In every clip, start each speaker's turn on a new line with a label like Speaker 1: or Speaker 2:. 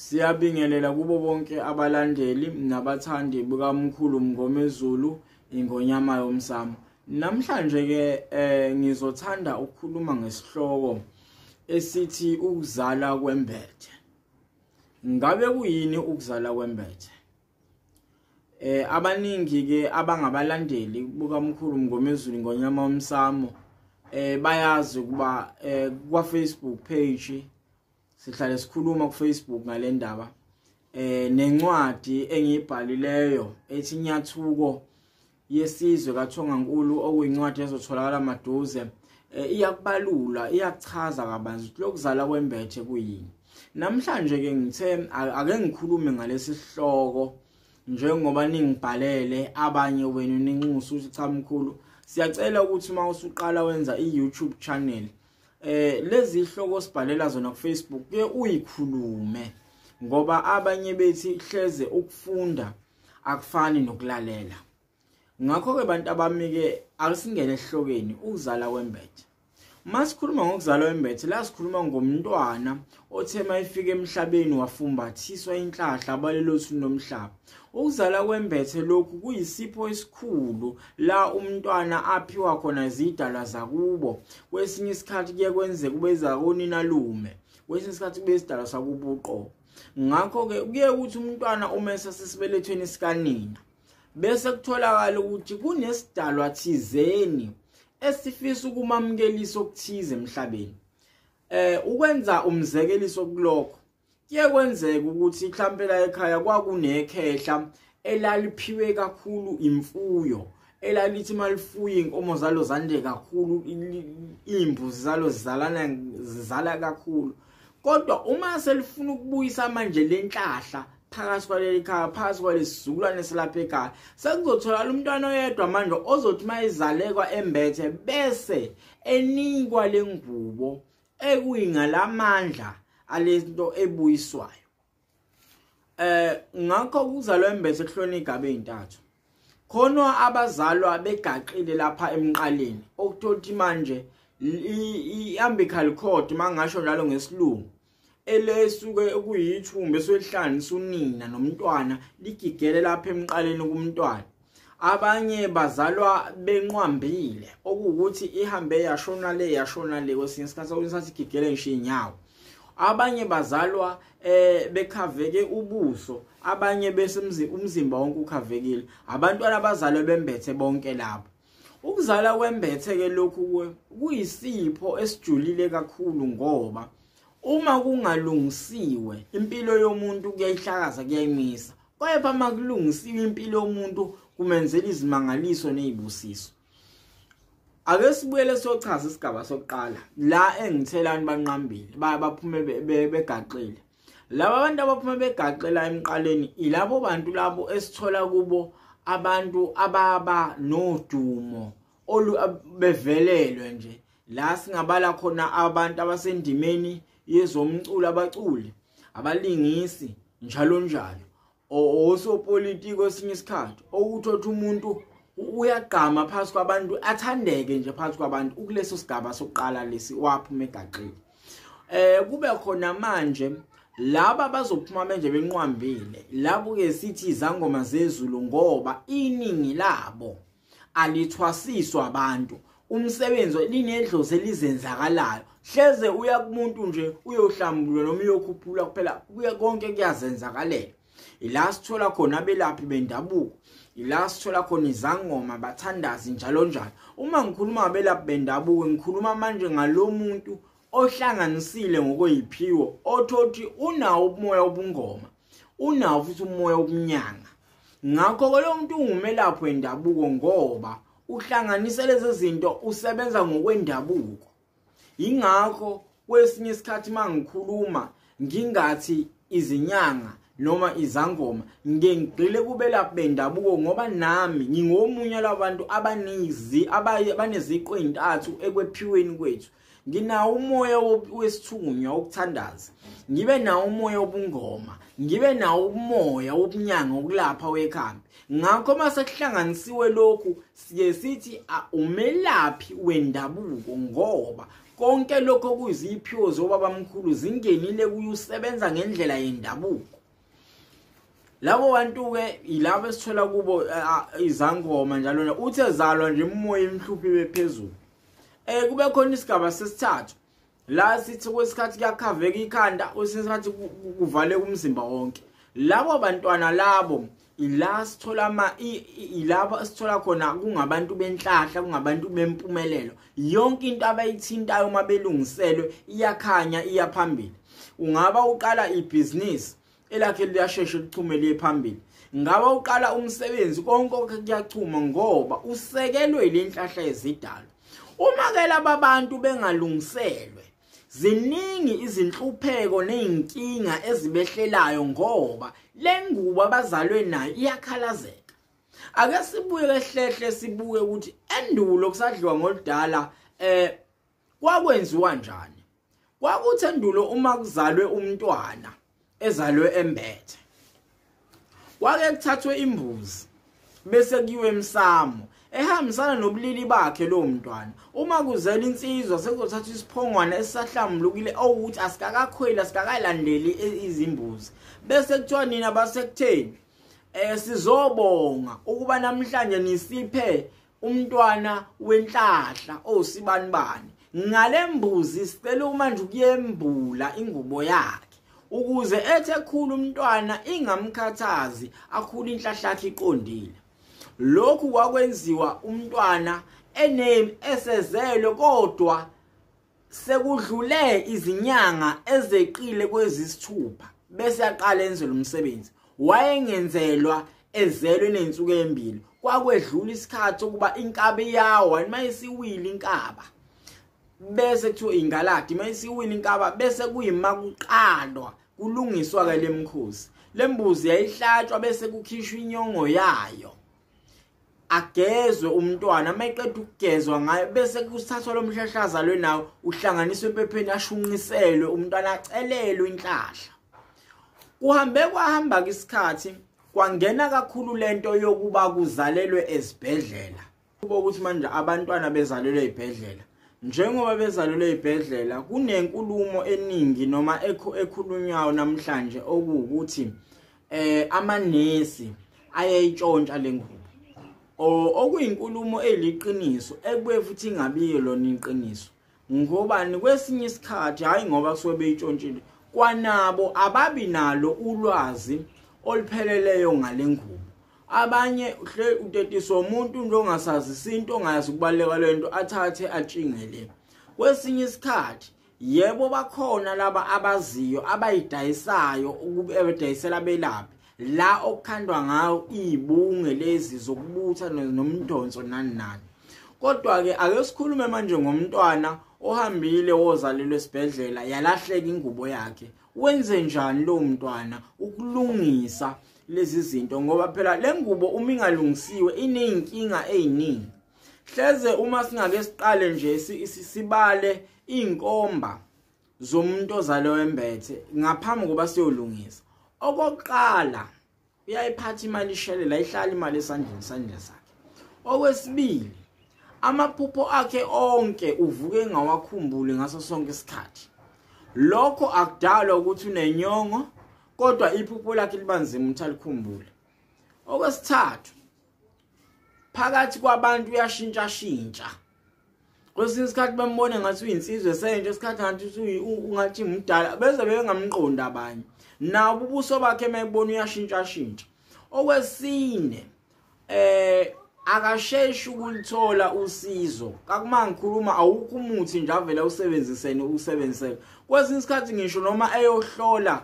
Speaker 1: Siyabingelela kubo bonke abalandeli nabathandi bukaMkhulu Mngomezulu ingonyama yomsamo. Namhlanje ke ngizothanda ukukhuluma ngesihloko esithi ukuzala kwembethe. Ngabe kuyini ukuzala kwembethe? Abaningi ke abangabalandeli bukaMkhulu Mngomezulu ingonyama yomsamo bayazi kuba kwa Facebook page sihlale sikhuluma ku Facebook ngale ndaba nencwadi engiyibhalileyo ethi Nyathuko yesizwe kaThongankulu okuyincwadi ezotholakala maduze iyakubalula iyachaza kabanzi lokuzala kwembethe kuyini. Namhlanje ke ngithe ake ngikhulume ngalesi sihloko njengoba ningibhalele abanye wenu ninxusa ukuthi cha Mkhulu siyacela ukuthi uma usuqala wenza iYouTube channel lezi ihloko sibhalela zona ku Facebook ke uyikhulume ngoba abanye bethi hleze ukufunda akufani nokulalela. Ngakho ke bantu abami ke akusingene esihlokweni ukuzala kwembethe. Masikhuluma ngokuzala kwembethe la sikhuluma ngomntwana othe mayifika emhlabeni wafumbathiswa inhlahla abalelothu nomhlaba. Ukuzala kwembethe lokhu kuyisipho esikhulu la umntwana aphiwa khona izidalwa zakubo. Kwesinye isikhathi kuye kwenzeka kubeza konina lume, kwesinye isikhathi kube isidalwa sakubuqo. Ngakho ke kuye ukuthi umntwana uma esasesibelethweni sikanina bese kutholakala ukuthi kunesidalwa thizeni esifisa ukumamkelisa okuthize emhlabeni. Ukwenza umzekeliso kulokho kuye kwenzeka ukuthi mhlambe la ekhaya kwakunekhehla elaliphiwe kakhulu imfuyo elalithi malifuye inkomo zalo zande kakhulu, imbuzi zalo zizala kakhulu. Kodwa uma selifuna ukubuyisa manje lenhlahla phakathi kwaleli khaya phakathi kwalesizukulwane selapha ekhaya sekuzotholakala umntwana oyedwa manje ozothi mayizalekwa embethe bese enikwa lengubo ekuyingalamandla alento ebuyiswayo. Ngakho ukuzalwa embethe kuhlona igaba ezintathu. Khona abazalwa begaqile lapha emqaleni okuthothi manje i-umbilical cord mangasho njalo ngesilungu elesuke kuyithumbe sohlanganisa unina nomntwana ligigele lapha emqaleni kumntwana. Abanye bazalwa benqwambile okuwukuthi ihambe yashona le kwesinye isikhathi okusathi igigele ngisho inyawo. Abanye bazalwa bekhaveke ubuso, abanye bese umzimba wonke ukhavekile. Abantwana bazalwe bembethe bonke labo. Ukuzala kwembethe ke lokhu kuyisipho esijulile kakhulu ngoba uma kungalungisiwe impilo yomuntu kuyayihlakaza kuyayimisa. Kepha makulungisiwe impilo yomuntu kumenzela izimangaliso nezibusiso. Ake sibuyele sochaza isigaba sokuqala la engithelani banqambile baphume begaqile. Laba abantu abaphume begaqela emqaleni ilabo bantu labo esithola kubo abantu ababa nodumo bevelelwe nje. La singabala khona abantu abasendimeni yezomculo abaculi, abalingisi njalo njalo, osopolitiki kwesinye isikhathi okuthi umuntu uyagqama phakathi kwabantu athandeke nje phakathi kwabantu ukuleso sigaba sokuqala lesi waphuma egaqile. Kube khona manje laba bazophuma manje benqwambile labo ke sithi izangoma zezulu ngoba iningi labo alithwasiswa abantu. Umsebenzi linedlozi elizenzakalayo hleze uya kumuntu nje uyohlambulwa noma uyokhuphula kuphela kuya konke kuyazenzakalela. Ila sithola khona abelaphi bendabuko, ila sithola khona izangoma bathandazi njalo njalo. Uma ngikhuluma ngabelaphi bendabuko ngikhuluma manje ngalomuntu ohlanganisile ngokweziphiwo othothi unawo umoya obungoma, unawo futhi umoya obunyanga. Ngakho ke lo muntu ungumelaphi wendabuko ngoba uhlanganise lezi zinto, usebenza ngokwendabuko. Ingakho kwesinye isikhathi mangikhuluma ngingathi izinyanga noma izangoma ngigcile kubelaphi bendabuko ngoba nami ngingomunye labantu abaneziqo ezintathu ekwephiweni kwethu. Nginawo umoya wesithunywa wokuthandaza, ngibe nawo umoya wobungoma, ngibe nawo umoya wobunyanga wokulapha wekhambi. Ngakho mase kuhlanganisiwe lokhu siye sithi umelaphi wendabuko ngoba konke lokho kuyiziphiwo zobabamkhulu zingenile kuyusebenza ngendlela yendabuko. Labo bantu ke ilabo esithola kubo izangoma njalo uthe zalwa nje umoya emhluphi bephezulu. Kube khona isigaba sesithathu la sithi kwesikhathi kuyakhaveka ikhanda osesikhathi kuvale umzimba wonke. Labo bantwana labo ila sithola ilabo sithola khona kungabantu benhlahla, kungabantu bempumelelo. Yonke into abayithintayo mabelungiselwe iyakhanya iyaphambili. Ungaba uqala ibusiness elakhe liyasheshe lichumele phambili. Ngaba uqala umsebenzi konke kuyachuma ngoba usekelwe lenhlahla ezidalo. Uma ke laba bantu bengalungiselwe ziningi izinhlupheko nezinkinga ezibehlelayo ngoba lengubo abazalwe nayo iyakhalazeka. Ake sibuye ehlehle sibuke ukuthi endulo kusadliwa ngoludala kwakwenziwa njani. Kwakuthi endulo uma kuzalwe umntwana ezalwe embethe kwake kuthathwe imbuzi bese kuyiwe emsamo ehambisana nobulili bakhe lo mntwana. Uma kuzela insizwa sekuzothatha isiphongwana esisahlambulukile ukuthi asikakakhweli asikakalandeli izimbuzi bese kuthiwa nina basekutheni sizobonga ukuba namhlanje nisiphe umntwana wenhlahla osibanibani. Ngale mbuzi sicela manje ukuyembula ingubo yakhe ukuze ethe khulu umntwana ingamkhathazi akhula inhlahla yakhe iqondile. Lokhu kwakwenziwa umntwana esezelwe kodwa sekudlule izinyanga ezeqile kwezisithupha bese yaqala enzelwe umsebenzi. Wayengenzelwa ezelwe nensuku embili. Kwakwedlula isikhathi ukuba inkabi yawo mayisiwile inkaba bese kuthiwa ingaladi mayisiwile inkaba bese kuyimakuqalwa kulungiswa ke lemkhosi. Lembuzi yayihlatshwa bese kukhishwa inyongo yayo agezwe umntwana. Mayiqeda ukugezwa ngayo bese kusithathwa lo mhlahla lo nawo uhlanganiswe ephepheni ashunqiselwe umntwana acelelwe inhlahla. Kwahamba isikhathi kwangena kakhulu lento yokuba kuzalelwe ezibhedlela. Kuba ukuthi manje abantwana bezalelwe ezibhedlela njengoba bezalelwe ezibhedlela kunenkulumo eningi noma ekhulunywayo namhlanje okuwukuthi amanesi ayayitshontsha lengubo. Okuyinkulumo eliqiniso ekubuye futhi ingabiye lona iqiniso ngobani kwesinye isikhathi hayi ngoba kusuke beyitshontshile kwanabo ababi nalo ulwazi olupheleleyo ngalengubo. Abanye utetiswa umuntu nje ongasazi isinto ongayazi ukubaleka lento athathe atshingele. Kwesinye isikhathi yebo bakhona laba abaziyo abayidayisayo ukubedayisela belaphi la okukhandwa ngayo izibunge lezi zokubutha nomdonso nani. Kodwa ke ake sikhulume manje ngomntwana ohambile wozalelwe esibhedlela yalahleka ingubo yakhe. Wenze njani lo mntwana ukulungisa lezi zinto ngoba phela lengubo uma ingalungisiwe inenkinga eziningi. Hleze uma singake siqale nje sibale inkomba zomuntu ozalelwe embethe ngaphambi kokuba siyolungisa. Okokuqala uyayiphatha imali ishelela ihlala imali esandleni sakhe. Okwesibili amaphupho akhe onke uvuke ngawakhumbule ngaso sonke isikhathi. Lokho akudalwa ukuthi unenyongo kodwa iphupho lakhe libanzima ukuthi alikhumbule. Okwesithathu phakathi kwabantu uyashintsha. Kwesinye isikhathi bembone ngathi uyinsizwe senje isikhathi ngathi ungathi umdala bese bengamqondi abanye. Nabo ubuso bakhe mayibona uyashintsha. Okwesine akasheshi ukulithola usizo. Kakuma ngikhuluma awukho umuthi nje avela usebenzisene. Kwesinye isikhathi ngisho noma eyohlola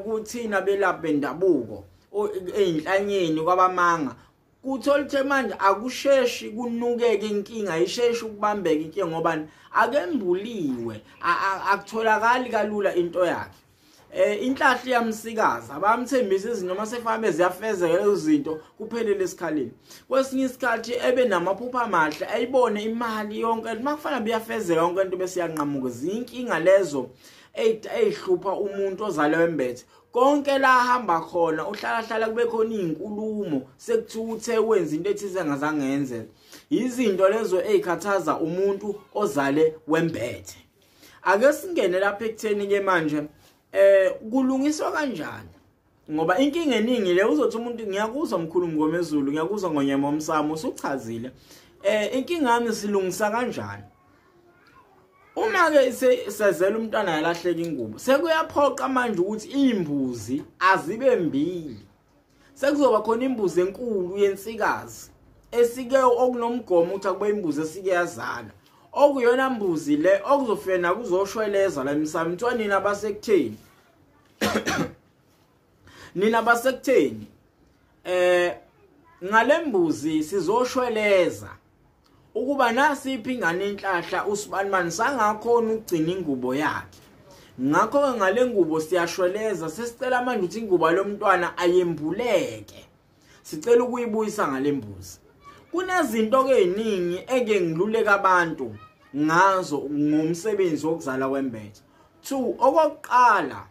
Speaker 1: kuthina belaphi bendabuko einhlanyeni kwabamanga kuthola ukuthi manje akusheshi kunukeke inkinga ayisheshi ukubambeka inkinga ngoba akembuliwe akutholakali kalula into yakhe. inhlahla yamsikaza abamthembisa izinto masefambe ziyafezeka lezo zinto kuphelele esikhaleni. Kwesinye isikhathi ebe namaphupha amahle ayibone imali yonke makufana biyafezeka yonke into bese yanqamuka. Zinkinga lezo eyihlupha umuntu ozale wembethe. Konke la hamba khona uhlala kube khona izinkulumo sekuthiwa uthe wenza into ethize ngazangenze. Izinto lezo ezikhathaza umuntu ozale wembethe. Ake singene lapha ekutheni ke manje kulungiswa kanjani ngoba inkinga eningi le uzothi umuntu ngiyakuzwa umkhulumi ngomezulu ngiyakuzwa ngonyema omsamo usuchazile inkinga yami silungisa kanjani. Uma ke sezela umntwana yalahleka ingubo sekuyaphoqa manje ukuthi imbuzi azibe mbili. Sekuzoba khona imbuzi enkulu yensikazi esike okunomgomo ukuthi akube imbuzi esike yazala okuyona mbuzi le okuzofena kuzoshweleza la emsamo mntwana nina basekutheni nina basekutheni ngale mbuzi sizoshweleza ukuba nasiphi ingane inhlahla uSibanimani sangakhona ukugcina ingubo yakhe. Ngakho ke ngale ngubo siyashweleza sesicela manje ukuthi ingubo lomntwana ayembuleke sicela ukuyibuyisa ngale mbuzi. Kunezinto ke eziningi eke ngiluleka abantu ngazo ngomsebenzi wokuzala wembethe. 2 okokuqala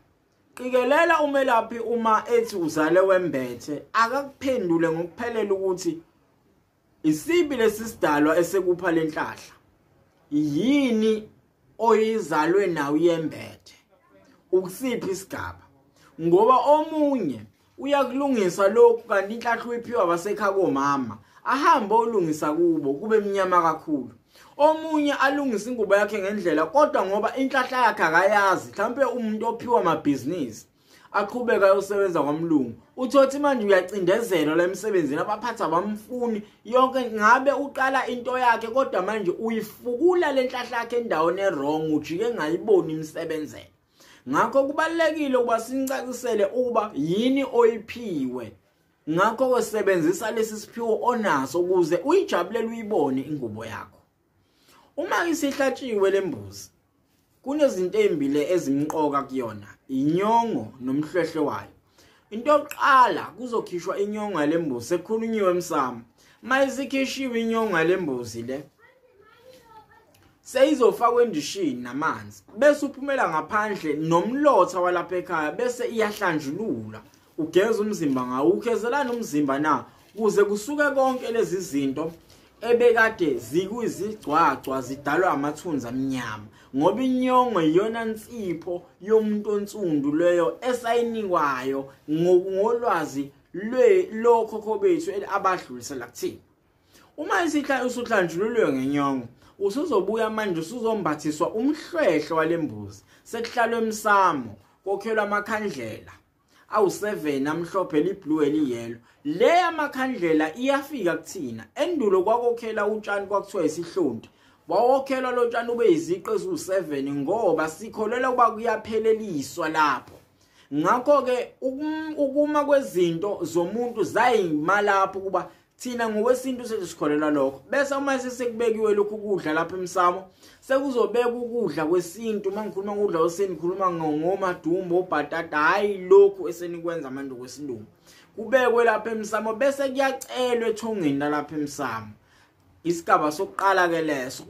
Speaker 1: qikelela umelaphi uma ethi uzale wembethe akakuphendule ngokuphelela ukuthi isibi lesisidalwa esekupha lenhlahla yini oyizalwe nawe yembethe ukusiphi isigaba ngoba omunye uyakulungisa lokhu kanti inhlahla uyiphiwa abasekhaya komama ahambe olungisa kubo kube emnyama kakhulu. Omunye alungisa ingubo yakhe ngendlela kodwa ngoba inhlahla yakhe akayazi mhlambe umuntu ophiwa amabhizinisi aqhubeka usebenza kwamlungu uthothi manje uyacindezelwa la emsebenzini abaphathi abamfuni yonke ngabe uqala into yakhe kodwa manje uyifukula lenhlahla yakhe endaweni errong ujike ngayiboni imsebenzela. Ngakho kubalekile ukuba sinicacisele uba yini oyiphiwe ngakho kwesebenzisa lesi siphiwo onaso ukuze uyijabulele uyibone ingubo yakho. Uma isihlatshiwe lembuzi kunezinto ezimbili ezimqoka kuyona inyongo nomhlwehlwe wayo. Into yokuqala kuzokhishwa inyongo lembuzi sekukhulunyiwe emsamo. Mayisikhishiwe inyongo lembuzi le seyizofakwa endishini namanzi bese uphumela ngaphandle nomlotha walapha ekhaya bese iyahlanjulula ugeza umzimba ngawo ukhezelana umzimba na kuze kusuke konke lezi zinto ebekade zikuzigcwagcwa zidalwa amathunzi amnyama ngoba inyongo iyona nsipho yomuntu onsundu leyo esayinikwayo ngolwazi lokhokho bethu abadlulisela kuthina. Uma usihlanjululwe ngenyongo usuzobuya manje usuzombathiswa umhlwehlwe walembuzi sekuhlalwe emsamo kokhelwa amakhandlela awu7 amhlophe liblue eliyellow. Le amakhandlela iyafika kuthina endulo kwakokhela utshani kwakuthiwa isihlonti wawokhela lo tshani ube iziqe ezu7 ngoba sikholela kuba kuyapheleliswa lapho. Ngakho ke ukuma kwezinto zomuntu zayimalapho kuba thina ngokwesintu sesikholela lokho bese uma sesekubekiwe lokhu kudla lapha emsamo sekuzobeka ukudla kwesintu. Mangikhuluma ngokudla kwesintu ngikhuluma ngomadumbo obhatata hayi lokhu esenikwenza manje kwesilungu kubekwe lapha emsamo bese kuyacelwa ethongeni lapha emsamo. Isigaba sokuqala ke leso.